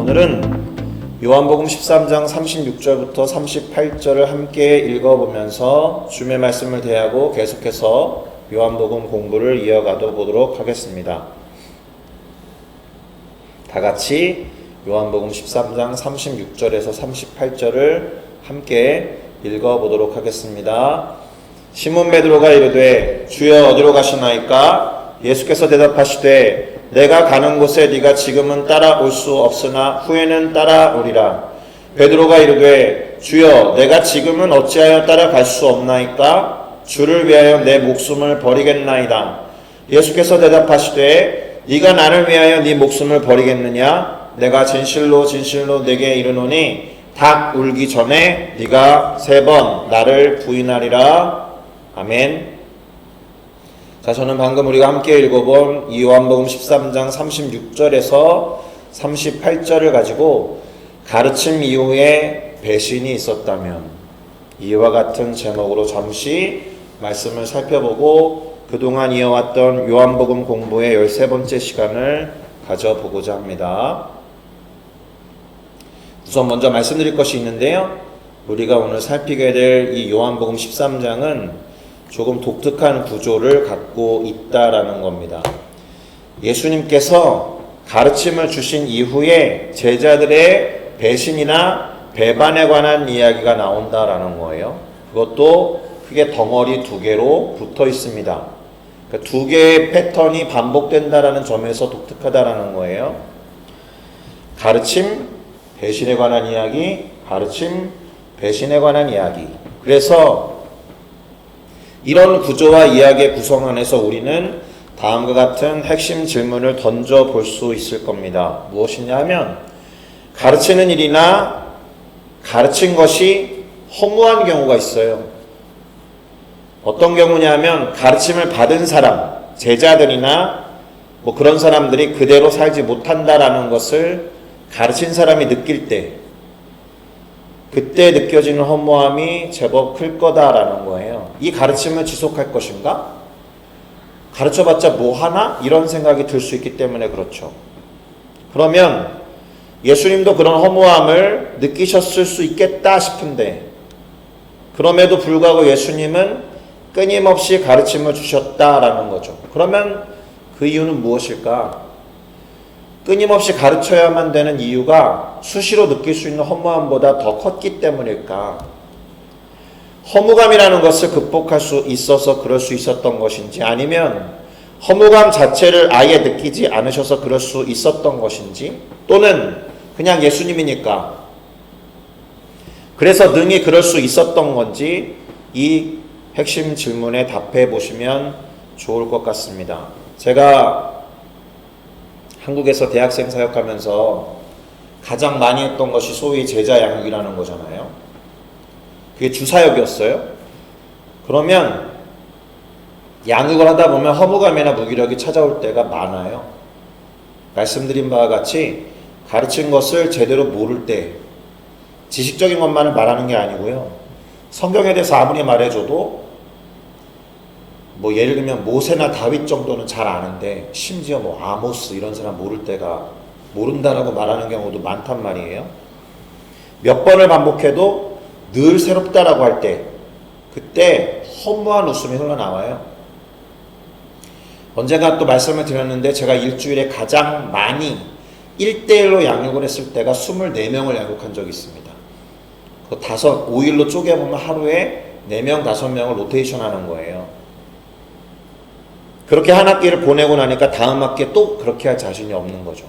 오늘은 요한복음 13장 36절부터 38절을 함께 읽어보면서 주님의 말씀을 대하고 계속해서 요한복음 공부를 이어가 보도록 하겠습니다. 다 같이 요한복음 13장 36절에서 38절을 함께 읽어보도록 하겠습니다. 시몬 베드로가 이르되 주여 어디로 가시나이까? 예수께서 대답하시되 내가 가는 곳에 네가 지금은 따라올 수 없으나 후에는 따라오리라. 베드로가 이르되 주여 내가 지금은 어찌하여 따라갈 수 없나이까? 주를 위하여 내 목숨을 버리겠나이다. 예수께서 대답하시되 네가 나를 위하여 네 목숨을 버리겠느냐? 내가 진실로 진실로 내게 이르노니 닭 울기 전에 네가 3번 나를 부인하리라. 아멘. 자, 저는 방금 우리가 함께 읽어본 요한복음 13장 36절에서 38절을 가지고 가르침 이후에 배신이 있었다면, 이와 같은 제목으로 잠시 말씀을 살펴보고 그동안 이어왔던 요한복음 공부의 13번째 시간을 가져보고자 합니다. 우선 먼저 말씀드릴 것이 있는데요, 우리가 오늘 살피게 될 이 요한복음 13장은 조금 독특한 구조를 갖고 있다라는 겁니다. 예수님께서 가르침을 주신 이후에 제자들의 배신이나 배반에 관한 이야기가 나온다라는 거예요. 그것도 크게 덩어리 2개로 붙어 있습니다. 그러니까 2개의 패턴이 반복된다라는 점에서 독특하다라는 거예요. 가르침, 배신에 관한 이야기, 가르침, 배신에 관한 이야기. 그래서 이런 구조와 이야기의 구성 안에서 우리는 다음과 같은 핵심 질문을 던져 볼 수 있을 겁니다. 무엇이냐 하면, 가르치는 일이나 가르친 것이 허무한 경우가 있어요. 어떤 경우냐면 가르침을 받은 사람, 제자들이나 그런 사람들이 그대로 살지 못한다라는 것을 가르친 사람이 느낄 때, 그때 느껴지는 허무함이 제법 클 거다라는 거예요. 이 가르침을 지속할 것인가? 가르쳐봤자 뭐 하나? 이런 생각이 들 수 있기 때문에 그렇죠. 그러면 예수님도 그런 허무함을 느끼셨을 수 있겠다 싶은데, 그럼에도 불구하고 예수님은 끊임없이 가르침을 주셨다라는 거죠. 그러면 그 이유는 무엇일까? 끊임없이 가르쳐야만 되는 이유가 수시로 느낄 수 있는 허무함보다 더 컸기 때문일까? 허무감이라는 것을 극복할 수 있어서 그럴 수 있었던 것인지, 아니면 허무감 자체를 아예 느끼지 않으셔서 그럴 수 있었던 것인지, 또는 그냥 예수님이니까 그래서 능히 그럴 수 있었던 건지, 이 핵심 질문에 답해 보시면 좋을 것 같습니다. 제가 한국에서 대학생 사역하면서 가장 많이 했던 것이 소위 제자 양육이라는 거잖아요. 그게 주사역이었어요. 그러면 양육을 하다 보면 허무감이나 무기력이 찾아올 때가 많아요. 말씀드린 바와 같이 가르친 것을 제대로 모를 때, 지식적인 것만을 말하는 게 아니고요, 성경에 대해서 아무리 말해줘도 예를 들면 모세나 다윗 정도는 잘 아는데 심지어 아모스 이런 사람 모를 때가, 모른다라고 말하는 경우도 많단 말이에요. 몇 번을 반복해도 늘 새롭다라고 할 때, 그때 허무한 웃음이 흘러나와요. 언젠가 또 말씀을 드렸는데, 제가 일주일에 가장 많이 1대1로 양육을 했을 때가 24명을 양육한 적이 있습니다. 5일로 쪼개보면 하루에 4명, 5명을 로테이션 하는 거예요. 그렇게 한 학기를 보내고 나니까 다음 학기에 또 그렇게 할 자신이 없는 거죠.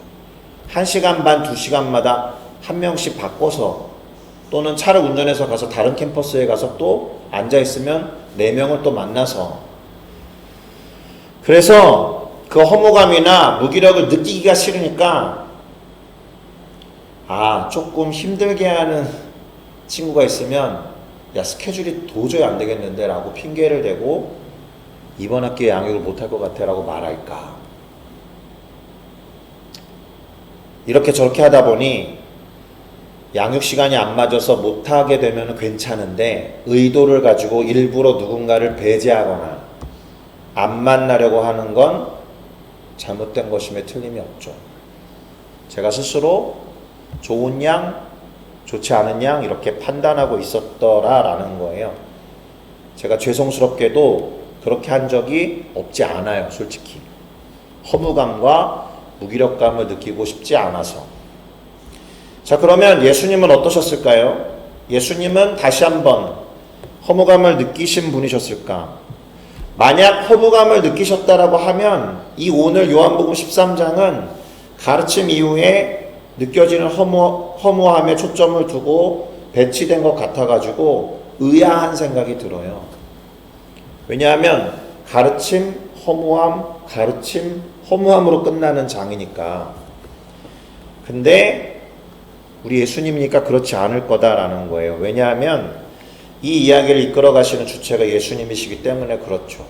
1시간 반, 2시간마다 한 명씩 바꿔서, 또는 차를 운전해서 가서 다른 캠퍼스에 가서 또 앉아있으면 4명을 또 만나서, 그래서 그 허무감이나 무기력을 느끼기가 싫으니까, 조금 힘들게 하는 친구가 있으면 야, 스케줄이 도저히 안 되겠는데 라고 핑계를 대고 이번 학기에 양육을 못할 것 같아 라고 말할까. 이렇게 저렇게 하다 보니 양육 시간이 안 맞아서 못하게 되면 괜찮은데, 의도를 가지고 일부러 누군가를 배제하거나 안 만나려고 하는 건 잘못된 것임에 틀림이 없죠. 제가 스스로 좋은 양, 좋지 않은 양 이렇게 판단하고 있었더라라는 거예요. 제가 죄송스럽게도 그렇게 한 적이 없지 않아요. 솔직히 허무감과 무기력감을 느끼고 싶지 않아서. 자, 그러면 예수님은 어떠셨을까요? 예수님은 다시 한번 허무감을 느끼신 분이셨을까? 만약 허무감을 느끼셨다라고 하면 이 오늘 요한복음 13장은 가르침 이후에 느껴지는 허무함에 초점을 두고 배치된 것 같아가지고 의아한 생각이 들어요. 왜냐하면 가르침, 허무함, 가르침, 허무함으로 끝나는 장이니까. 근데 우리 예수님이니까 그렇지 않을 거다라는 거예요. 왜냐하면 이 이야기를 이끌어 가시는 주체가 예수님이시기 때문에 그렇죠.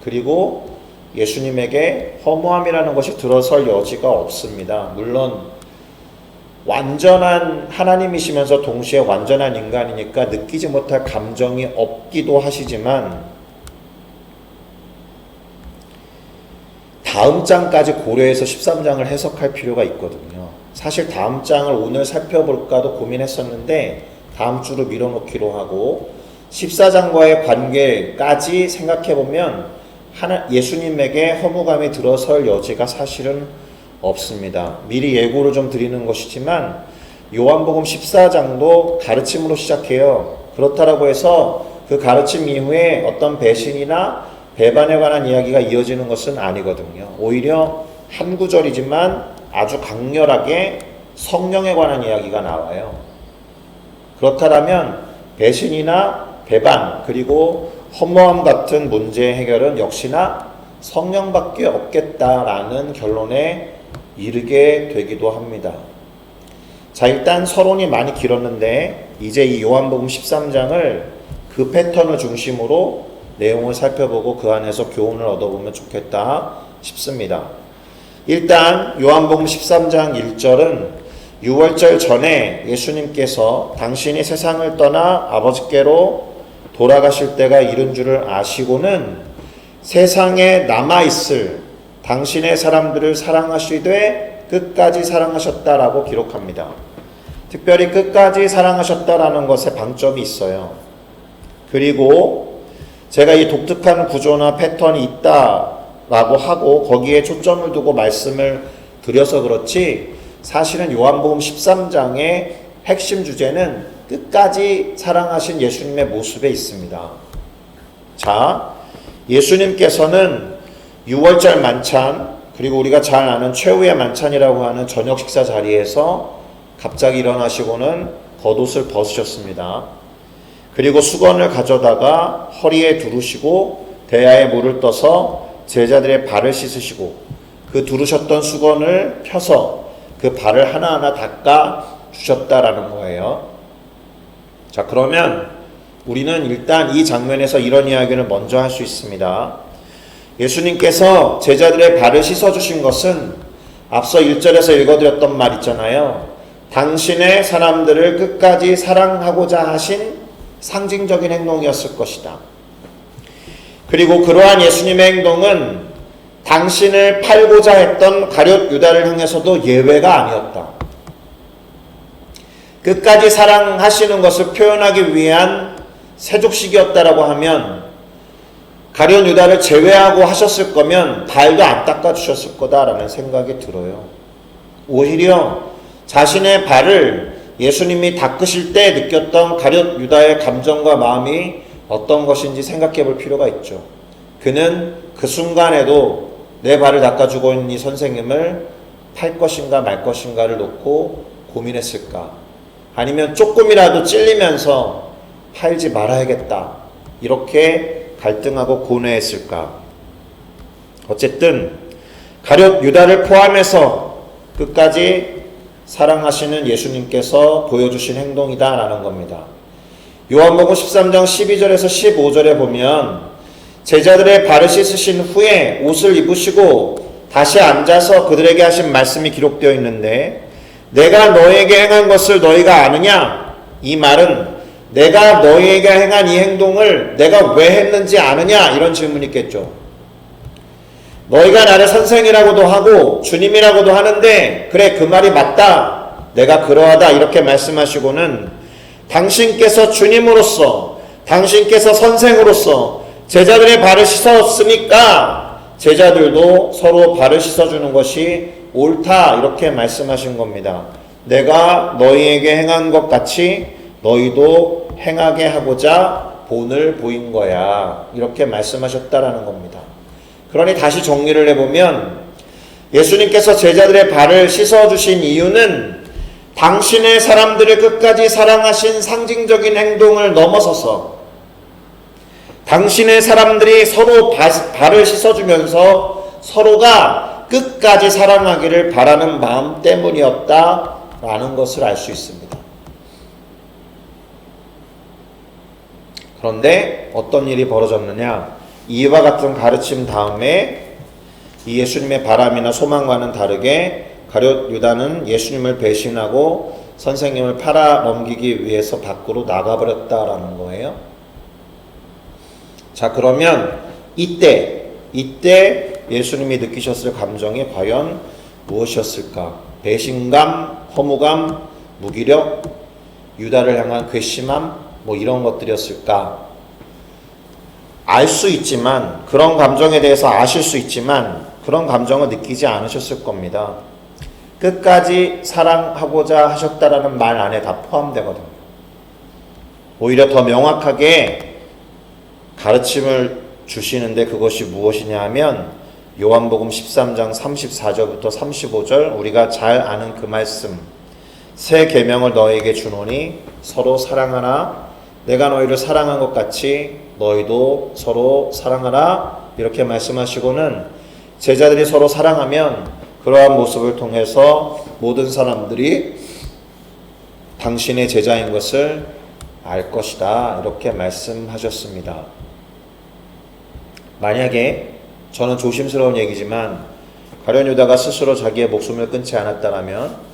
그리고 예수님에게 허무함이라는 것이 들어설 여지가 없습니다. 물론 완전한 하나님이시면서 동시에 완전한 인간이니까 느끼지 못할 감정이 없기도 하시지만 다음 장까지 고려해서 13장을 해석할 필요가 있거든요. 사실 다음 장을 오늘 살펴볼까도 고민했었는데 다음 주로 밀어놓기로 하고 14장과의 관계까지 생각해보면 예수님에게 허무감이 들어설 여지가 사실은 없습니다. 미리 예고를 좀 드리는 것이지만 요한복음 14장도 가르침으로 시작해요. 그렇다라고 해서 그 가르침 이후에 어떤 배신이나 배반에 관한 이야기가 이어지는 것은 아니거든요. 오히려 한 구절이지만 아주 강렬하게 성령에 관한 이야기가 나와요. 그렇다면 배신이나 배반 그리고 허무함 같은 문제 해결은 역시나 성령밖에 없겠다라는 결론에 이르게 되기도 합니다. 자, 일단 서론이 많이 길었는데 이제 이 요한복음 13장을 그 패턴을 중심으로 내용을 살펴보고 그 안에서 교훈을 얻어보면 좋겠다 싶습니다. 일단 요한복음 13장 1절은 유월절 전에 예수님께서 당신이 세상을 떠나 아버지께로 돌아가실 때가 이른 줄을 아시고는 세상에 남아있을 당신의 사람들을 사랑하시되 끝까지 사랑하셨다라고 기록합니다. 특별히 끝까지 사랑하셨다라는 것에 방점이 있어요. 그리고 제가 이 독특한 구조나 패턴이 있다라고 하고 거기에 초점을 두고 말씀을 드려서 그렇지 사실은 요한복음 13장의 핵심 주제는 끝까지 사랑하신 예수님의 모습에 있습니다. 자, 예수님께서는 6월절 만찬 그리고 우리가 잘 아는 최후의 만찬이라고 하는 저녁 식사 자리에서 갑자기 일어나시고는 겉옷을 벗으셨습니다. 그리고 수건을 가져다가 허리에 두르시고 대야에 물을 떠서 제자들의 발을 씻으시고 그 두르셨던 수건을 펴서 그 발을 하나하나 닦아 주셨다라는 거예요. 자, 그러면 우리는 일단 이 장면에서 이런 이야기를 먼저 할 수 있습니다. 예수님께서 제자들의 발을 씻어주신 것은 앞서 1절에서 읽어드렸던 말 있잖아요. 당신의 사람들을 끝까지 사랑하고자 하신 상징적인 행동이었을 것이다. 그리고 그러한 예수님의 행동은 당신을 팔고자 했던 가룟 유다를 향해서도 예외가 아니었다. 끝까지 사랑하시는 것을 표현하기 위한 세족식이었다라고 하면 가룟 유다를 제외하고 하셨을 거면 발도 안 닦아주셨을 거다라는 생각이 들어요. 오히려 자신의 발을 예수님이 닦으실 때 느꼈던 가룟 유다의 감정과 마음이 어떤 것인지 생각해 볼 필요가 있죠. 그는 그 순간에도 내 발을 닦아주고 있는 이 선생님을 팔 것인가 말 것인가를 놓고 고민했을까? 아니면 조금이라도 찔리면서 팔지 말아야겠다 이렇게 갈등하고 고뇌했을까? 어쨌든 가룟 유다를 포함해서 끝까지 사랑하시는 예수님께서 보여주신 행동이다라는 겁니다. 요한복음 13장 12절에서 15절에 보면 제자들의 발을 씻으신 후에 옷을 입으시고 다시 앉아서 그들에게 하신 말씀이 기록되어 있는데 내가 너에게 행한 것을 너희가 아느냐? 이 말은 내가 너희에게 행한 이 행동을 내가 왜 했는지 아느냐? 이런 질문이 있겠죠. 너희가 나를 선생이라고도 하고 주님이라고도 하는데 그래 그 말이 맞다. 내가 그러하다 이렇게 말씀하시고는 당신께서 주님으로서 당신께서 선생으로서 제자들의 발을 씻었으니까 제자들도 서로 발을 씻어주는 것이 옳다 이렇게 말씀하신 겁니다. 내가 너희에게 행한 것 같이 너희도 행하게 하고자 본을 보인 거야 이렇게 말씀하셨다라는 겁니다. 그러니 다시 정리를 해보면 예수님께서 제자들의 발을 씻어주신 이유는 당신의 사람들을 끝까지 사랑하신 상징적인 행동을 넘어서서 당신의 사람들이 서로 발을 씻어주면서 서로가 끝까지 사랑하기를 바라는 마음 때문이었다라는 것을 알 수 있습니다. 그런데 어떤 일이 벌어졌느냐? 이와 같은 가르침 다음에 이 예수님의 바람이나 소망과는 다르게 가룟 유다는 예수님을 배신하고 선생님을 팔아넘기기 위해서 밖으로 나가버렸다라는 거예요. 자, 그러면 이때 예수님이 느끼셨을 감정이 과연 무엇이었을까? 배신감, 허무감, 무기력, 유다를 향한 괘씸함, 뭐 이런 것들이었을까? 알 수 있지만, 그런 감정에 대해서 아실 수 있지만 그런 감정을 느끼지 않으셨을 겁니다. 끝까지 사랑하고자 하셨다라는 말 안에 다 포함되거든요. 오히려 더 명확하게 가르침을 주시는데 그것이 무엇이냐 하면 요한복음 13장 34절부터 35절 우리가 잘 아는 그 말씀, 새 계명을 너에게 주노니 서로 사랑하라. 내가 너희를 사랑한 것 같이 너희도 서로 사랑하라. 이렇게 말씀하시고는 제자들이 서로 사랑하면 그러한 모습을 통해서 모든 사람들이 당신의 제자인 것을 알 것이다. 이렇게 말씀하셨습니다. 만약에 저는 조심스러운 얘기지만 가룟 유다가 스스로 자기의 목숨을 끊지 않았다면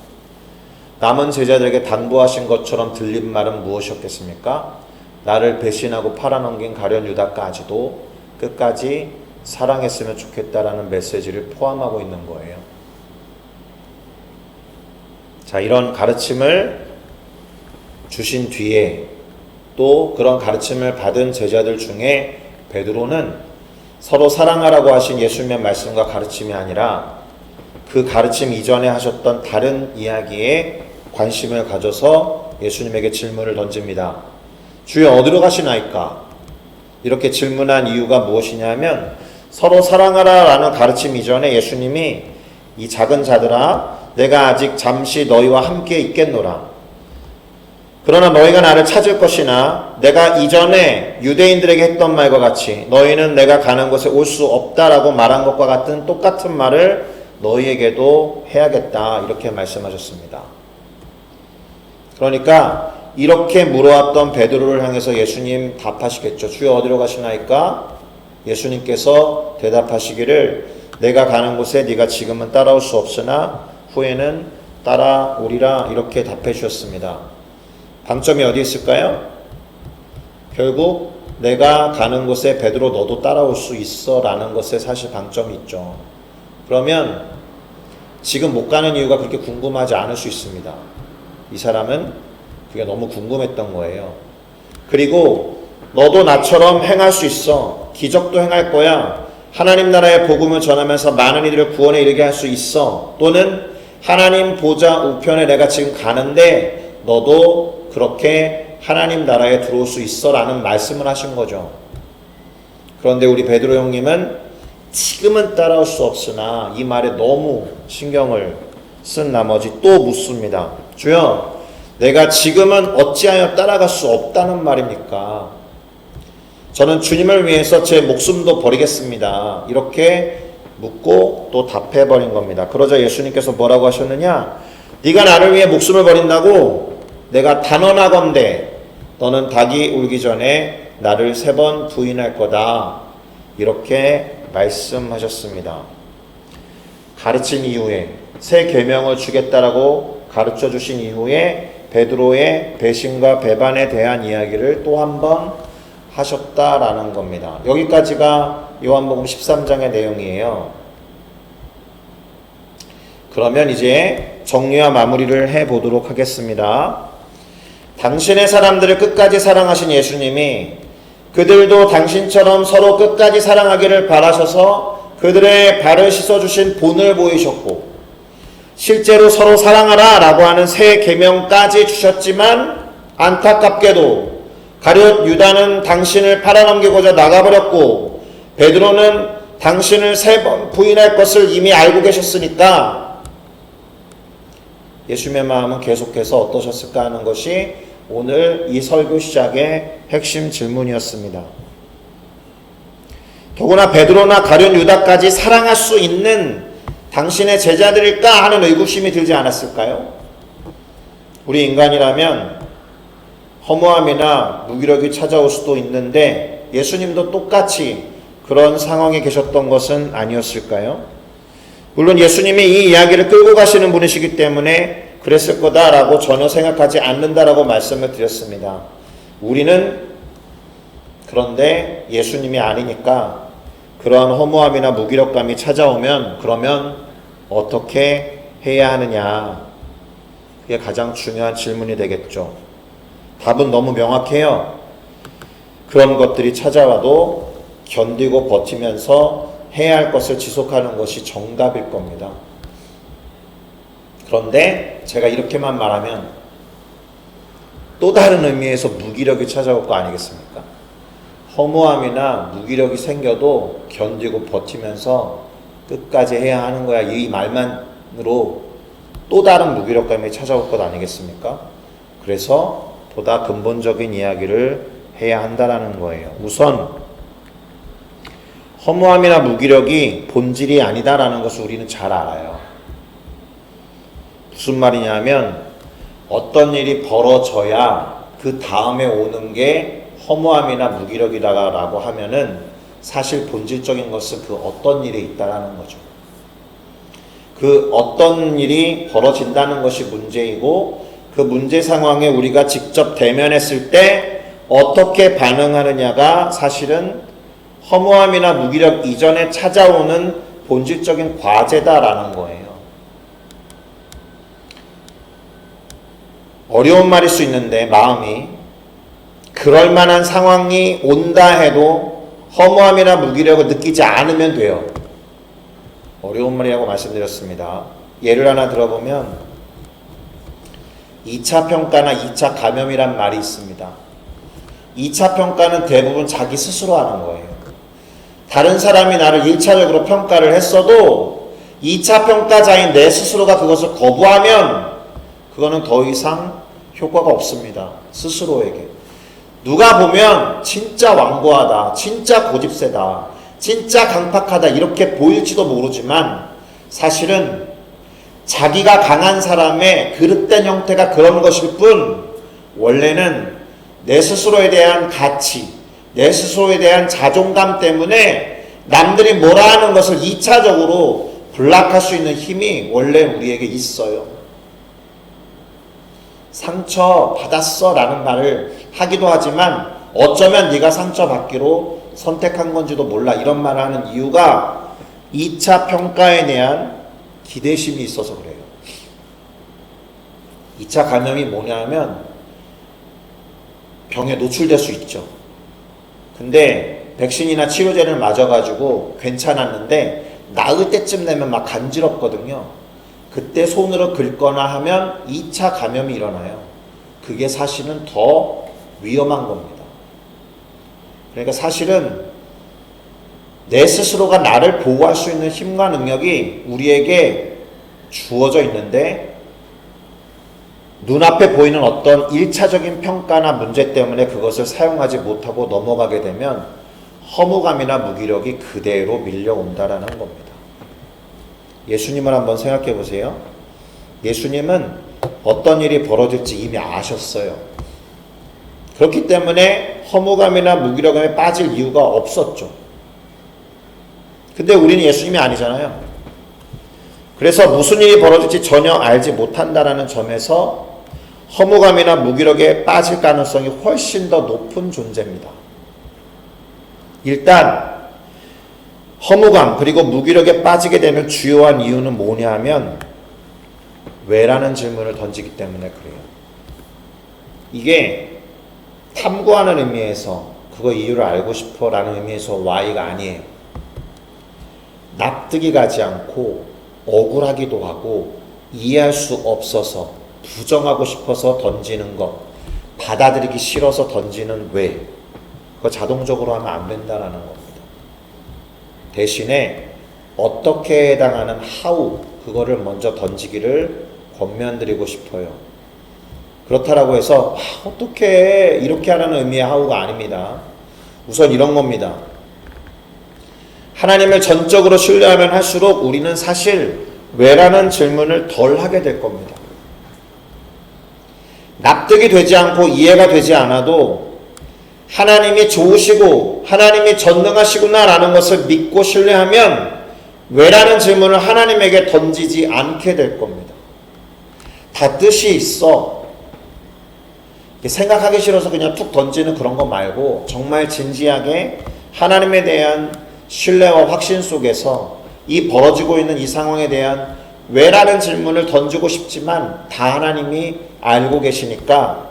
남은 제자들에게 당부하신 것처럼 들린 말은 무엇이었겠습니까? 나를 배신하고 팔아넘긴 가룟 유다까지도 끝까지 사랑했으면 좋겠다라는 메시지를 포함하고 있는 거예요. 자, 이런 가르침을 주신 뒤에 또 그런 가르침을 받은 제자들 중에 베드로는 서로 사랑하라고 하신 예수님의 말씀과 가르침이 아니라 그 가르침 이전에 하셨던 다른 이야기에 관심을 가져서 예수님에게 질문을 던집니다. 주여 어디로 가시나이까? 이렇게 질문한 이유가 무엇이냐면 서로 사랑하라 라는 가르침 이전에 예수님이 이 작은 자들아 내가 아직 잠시 너희와 함께 있겠노라. 그러나 너희가 나를 찾을 것이나 내가 이전에 유대인들에게 했던 말과 같이 너희는 내가 가는 곳에 올 수 없다라고 말한 것과 같은 똑같은 말을 너희에게도 해야겠다 이렇게 말씀하셨습니다. 그러니까 이렇게 물어왔던 베드로를 향해서 예수님 답하시겠죠. 주여 어디로 가시나이까? 예수님께서 대답하시기를 내가 가는 곳에 네가 지금은 따라올 수 없으나 후에는 따라오리라 이렇게 답해 주셨습니다. 방점이 어디 있을까요? 결국 내가 가는 곳에 베드로 너도 따라올 수 있어 라는 것에 사실 방점이 있죠. 그러면 지금 못 가는 이유가 그렇게 궁금하지 않을 수 있습니다. 이 사람은 그게 너무 궁금했던 거예요. 그리고 너도 나처럼 행할 수 있어. 기적도 행할 거야. 하나님 나라의 복음을 전하면서 많은 이들을 구원에 이르게 할 수 있어. 또는 하나님 보좌 우편에 내가 지금 가는데 너도 그렇게 하나님 나라에 들어올 수 있어 라는 말씀을 하신 거죠. 그런데 우리 베드로 형님은 지금은 따라올 수 없으나 이 말에 너무 신경을 쓴 나머지 또 묻습니다. 주여 내가 지금은 어찌하여 따라갈 수 없다는 말입니까? 저는 주님을 위해서 제 목숨도 버리겠습니다. 이렇게 묻고 또 답해버린 겁니다. 그러자 예수님께서 뭐라고 하셨느냐? 네가 나를 위해 목숨을 버린다고? 내가 단언하건대 너는 닭이 울기 전에 나를 3번 부인할 거다. 이렇게 말씀하셨습니다. 가르친 이후에 새 계명을 주겠다라고 가르쳐 주신 이후에 베드로의 배신과 배반에 대한 이야기를 또 한 번 하셨다라는 겁니다. 여기까지가 요한복음 13장의 내용이에요. 그러면 이제 정리와 마무리를 해보도록 하겠습니다. 당신의 사람들을 끝까지 사랑하신 예수님이 그들도 당신처럼 서로 끝까지 사랑하기를 바라셔서 그들의 발을 씻어주신 본을 보이셨고, 실제로 서로 사랑하라 라고 하는 새 계명까지 주셨지만, 안타깝게도 가룟 유다는 당신을 팔아넘기고자 나가버렸고, 베드로는 당신을 3번 부인할 것을 이미 알고 계셨으니까 예수님의 마음은 계속해서 어떠셨을까 하는 것이 오늘 이 설교 시작의 핵심 질문이었습니다. 더구나 베드로나 가룟 유다까지 사랑할 수 있는 당신의 제자들일까 하는 의구심이 들지 않았을까요? 우리 인간이라면 허무함이나 무기력이 찾아올 수도 있는데 예수님도 똑같이 그런 상황에 계셨던 것은 아니었을까요? 물론 예수님이 이 이야기를 끌고 가시는 분이시기 때문에 그랬을 거다라고 전혀 생각하지 않는다라고 말씀을 드렸습니다. 우리는 그런데 예수님이 아니니까 그러한 허무함이나 무기력감이 찾아오면 그러면 어떻게 해야 하느냐, 그게 가장 중요한 질문이 되겠죠. 답은 너무 명확해요. 그런 것들이 찾아와도 견디고 버티면서 해야 할 것을 지속하는 것이 정답일 겁니다. 그런데 제가 이렇게만 말하면 또 다른 의미에서 무기력이 찾아올 거 아니겠습니까? 허무함이나 무기력이 생겨도 견디고 버티면서 끝까지 해야 하는 거야, 이 말만으로 또 다른 무기력감이 찾아올 것 아니겠습니까? 그래서 보다 근본적인 이야기를 해야 한다라는 거예요. 우선 허무함이나 무기력이 본질이 아니다라는 것을 우리는 잘 알아요. 무슨 말이냐면 어떤 일이 벌어져야 그 다음에 오는 게 허무함이나 무기력이다라고 하면은 사실 본질적인 것은 그 어떤 일에 있다라는 거죠. 그 어떤 일이 벌어진다는 것이 문제이고, 그 문제 상황에 우리가 직접 대면했을 때 어떻게 반응하느냐가 사실은 허무함이나 무기력 이전에 찾아오는 본질적인 과제다라는 거예요. 어려운 말일 수 있는데 마음이 그럴 만한 상황이 온다 해도 허무함이나 무기력을 느끼지 않으면 돼요. 어려운 말이라고 말씀드렸습니다. 예를 하나 들어보면 2차 평가나 2차 감염이란 말이 있습니다. 2차 평가는 대부분 자기 스스로 하는 거예요. 다른 사람이 나를 1차적으로 평가를 했어도 2차 평가자인 내 스스로가 그것을 거부하면 그거는 더 이상 효과가 없습니다. 스스로에게. 누가 보면 진짜 완고하다, 진짜 고집세다, 진짜 강팍하다 이렇게 보일지도 모르지만 사실은 자기가 강한 사람의 그릇된 형태가 그런 것일 뿐 원래는 내 스스로에 대한 가치, 내 스스로에 대한 자존감 때문에 남들이 뭐라 하는 것을 2차적으로 블락할 수 있는 힘이 원래 우리에게 있어요. 상처 받았어 라는 말을 하기도 하지만 어쩌면 네가 상처받기로 선택한 건지도 몰라 이런 말을 하는 이유가 2차 평가에 대한 기대심이 있어서 그래요. 2차 감염이 뭐냐면 병에 노출될 수 있죠. 근데 백신이나 치료제를 맞아가지고 괜찮았는데 나을 때쯤 되면 막 간지럽거든요. 그때 손으로 긁거나 하면 2차 감염이 일어나요. 그게 사실은 더 위험한 겁니다. 그러니까 사실은 내 스스로가 나를 보호할 수 있는 힘과 능력이 우리에게 주어져 있는데 눈앞에 보이는 어떤 1차적인 평가나 문제 때문에 그것을 사용하지 못하고 넘어가게 되면 허무감이나 무기력이 그대로 밀려온다라는 겁니다. 예수님을 한번 생각해 보세요. 예수님은 어떤 일이 벌어질지 이미 아셨어요. 그렇기 때문에 허무감이나 무기력감에 빠질 이유가 없었죠. 근데 우리는 예수님이 아니잖아요. 그래서 무슨 일이 벌어질지 전혀 알지 못한다라는 점에서 허무감이나 무기력에 빠질 가능성이 훨씬 더 높은 존재입니다. 일단 허무감 그리고 무기력에 빠지게 되는 주요한 이유는 뭐냐 하면 왜라는 질문을 던지기 때문에 그래요. 이게 탐구하는 의미에서 그거 이유를 알고 싶어 라는 의미에서 why가 아니에요. 납득이 가지 않고 억울하기도 하고 이해할 수 없어서 부정하고 싶어서 던지는 것, 받아들이기 싫어서 던지는 왜, 그거 자동적으로 하면 안 된다는 겁니다. 대신에 어떻게 해당하는 how, 그거를 먼저 던지기를 권면드리고 싶어요. 그렇다라고 해서 어떻게 이렇게 하라는 의미의 how가 아닙니다. 우선 이런 겁니다. 하나님을 전적으로 신뢰하면 할수록 우리는 사실 왜라는 질문을 덜 하게 될 겁니다. 납득이 되지 않고 이해가 되지 않아도 하나님이 좋으시고 하나님이 전능하시구나라는 것을 믿고 신뢰하면 왜라는 질문을 하나님에게 던지지 않게 될 겁니다. 다 뜻이 있어. 생각하기 싫어서 그냥 툭 던지는 그런 거 말고 정말 진지하게 하나님에 대한 신뢰와 확신 속에서 이 벌어지고 있는 이 상황에 대한 왜라는 질문을 던지고 싶지만 다 하나님이 알고 계시니까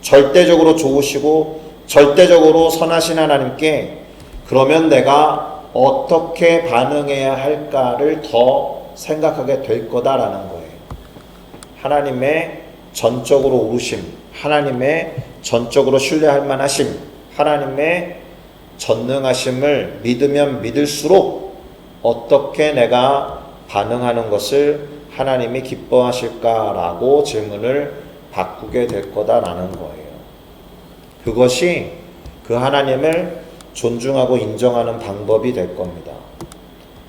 절대적으로 좋으시고 절대적으로 선하신 하나님께 그러면 내가 어떻게 반응해야 할까를 더 생각하게 될 거다라는 거예요. 하나님의 전적으로 오르심, 하나님의 전적으로 신뢰할 만하심, 하나님의 전능하심을 믿으면 믿을수록 어떻게 내가 반응하는 것을 하나님이 기뻐하실까라고 질문을 바꾸게 될 거다라는 거예요. 그것이 그 하나님을 존중하고 인정하는 방법이 될 겁니다.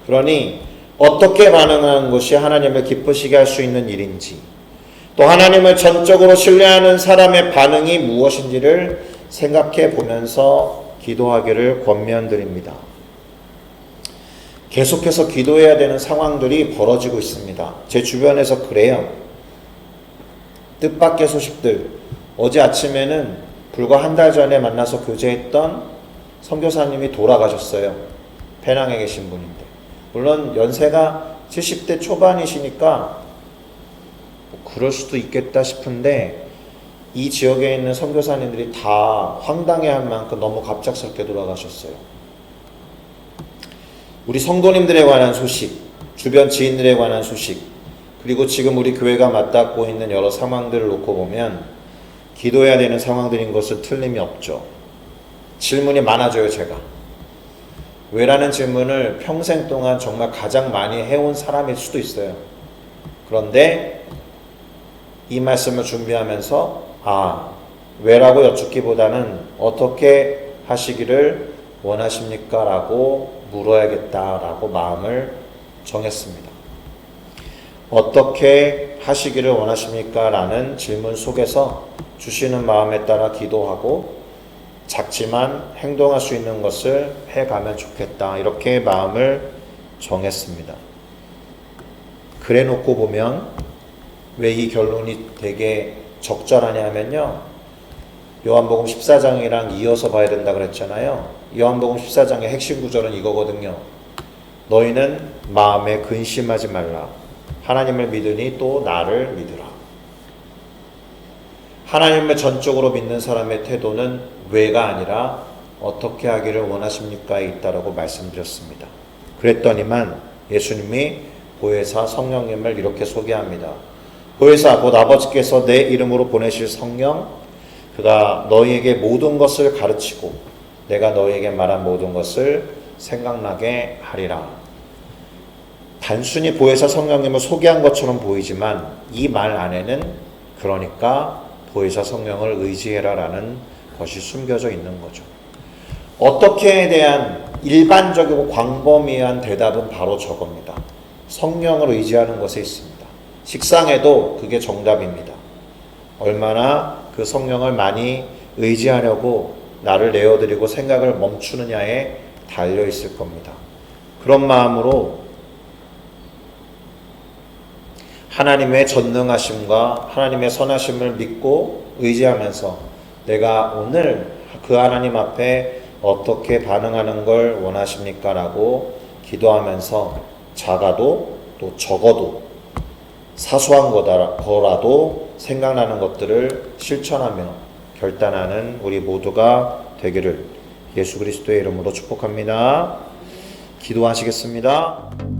그러니 어떻게 반응하는 것이 하나님을 기쁘시게 할 수 있는 일인지, 또 하나님을 전적으로 신뢰하는 사람의 반응이 무엇인지를 생각해 보면서 기도하기를 권면드립니다. 계속해서 기도해야 되는 상황들이 벌어지고 있습니다. 제 주변에서 그래요. 뜻밖의 소식들. 어제 아침에는 불과 한 달 전에 만나서 교제했던 선교사님이 돌아가셨어요. 페낭에 계신 분인데. 물론 연세가 70대 초반이시니까 그럴 수도 있겠다 싶은데 이 지역에 있는 선교사님들이 다 황당해할 만큼 너무 갑작스럽게 돌아가셨어요. 우리 성도님들에 관한 소식, 주변 지인들에 관한 소식, 그리고 지금 우리 교회가 맞닿고 있는 여러 상황들을 놓고 보면 기도해야 되는 상황들인 것은 틀림이 없죠. 질문이 많아져요, 제가. 왜라는 질문을 평생 동안 정말 가장 많이 해온 사람일 수도 있어요. 그런데 이 말씀을 준비하면서 왜라고 여쭙기보다는 어떻게 하시기를 원하십니까? 라고 물어야겠다라고 마음을 정했습니다. 어떻게 하시기를 원하십니까? 라는 질문 속에서 주시는 마음에 따라 기도하고 작지만 행동할 수 있는 것을 해가면 좋겠다. 이렇게 마음을 정했습니다. 그래 놓고 보면 왜 이 결론이 되게 적절하냐면요. 요한복음 14장이랑 이어서 봐야 된다 그랬잖아요. 요한복음 14장의 핵심 구절은 이거거든요. 너희는 마음에 근심하지 말라. 하나님을 믿으니 또 나를 믿으라. 하나님을 전적으로 믿는 사람의 태도는 왜가 아니라 어떻게 하기를 원하십니까에 있다라고 말씀드렸습니다. 그랬더니만 예수님이 보혜사 성령님을 이렇게 소개합니다. 보혜사 곧 아버지께서 내 이름으로 보내실 성령, 그가 너희에게 모든 것을 가르치고 내가 너희에게 말한 모든 것을 생각나게 하리라. 단순히 보혜사 성령님을 소개한 것처럼 보이지만 이 말 안에는 그러니까 보혜사 성령을 의지해라 라는 것이 숨겨져 있는 거죠. 어떻게에 대한 일반적이고 광범위한 대답은 바로 저겁니다. 성령을 의지하는 것에 있습니다. 식상에도 그게 정답입니다. 얼마나 그 성령을 많이 의지하려고 나를 내어드리고 생각을 멈추느냐에 달려 있을 겁니다. 그런 마음으로 하나님의 전능하심과 하나님의 선하심을 믿고 의지하면서 내가 오늘 그 하나님 앞에 어떻게 반응하는 걸 원하십니까? 라고 기도하면서 작아도 또 적어도 사소한 거라도 생각나는 것들을 실천하며 결단하는 우리 모두가 되기를 예수 그리스도의 이름으로 축복합니다. 기도하시겠습니다.